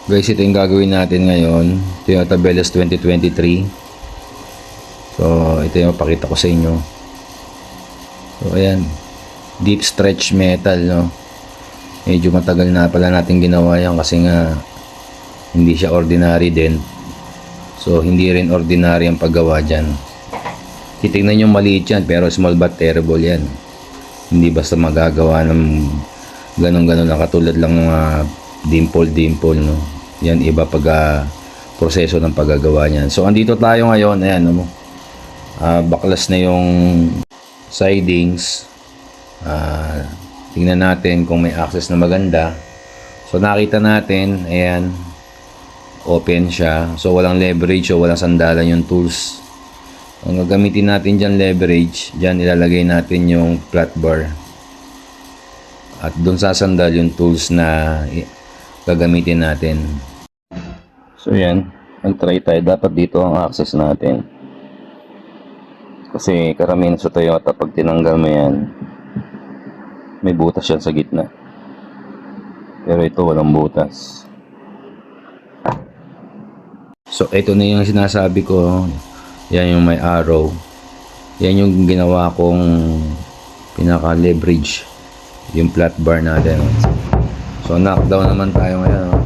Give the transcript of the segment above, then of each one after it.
Guys, ito yung gagawin natin ngayon. Toyota Veloz 2023. So, ito yung pakita ko sa inyo. So, ayan. Deep stretch metal, no? Medyo matagal na pala natin ginawa yan kasi nga hindi siya ordinary din. So, hindi rin ordinary ang paggawa dyan. Titignan nyo maliit yan, pero small but terrible yan. Hindi basta magagawa ng ganon-ganon na katulad lang ng dimple, no? Yan, iba pag proseso ng paggagawa niyan. So, andito tayo ngayon. Ayan, no? Baklas na yung sidings. Tingnan natin kung may access na maganda. So, nakita natin, ayan, open siya. So, walang leverage o walang sandalan yung tools. Ang gagamitin natin dyan leverage, dyan ilalagay natin yung flat bar. At doon sasandal yung tools na gagamitin natin. So yan, nag-try tayo. Dapat dito ang access natin. Kasi karamihan sa Toyota, pag tinanggal mo yan, may butas yan sa gitna. Pero ito walang butas. So ito na yung sinasabi ko. Yan yung may arrow. Yan yung ginawa kong pinaka-leverage. Yung flat bar natin. So knockdown naman tayo ngayon.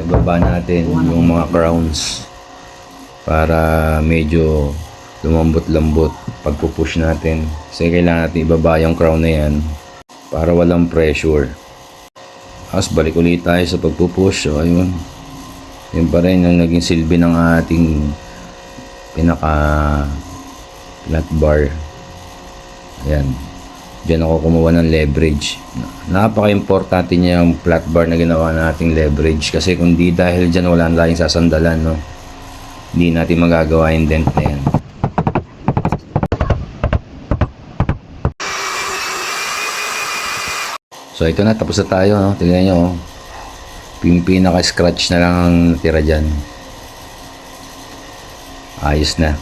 Ibaba natin yung mga crowns para medyo lumambot-lambot pagpupush natin. Kasi kailangan natin ibaba yung crown na yan para walang pressure. Tapos balik ulit tayo sa pagpupush. So ayun. Yun pa rin yung naging silbi ng ating pinaka flat bar. Ayan. Diyan ako kumuha ng leverage. Napaka-importante niya yung flat bar na ginawa nating leverage. Kasi kung di dahil dyan wala na tayong sasandalan, no? Hindi natin magagawa yung dent na yan. So ito na, tapos na tayo, no? Tingnan nyo, oh. Pinaka-scratch na lang ang natira dyan. Ayos na.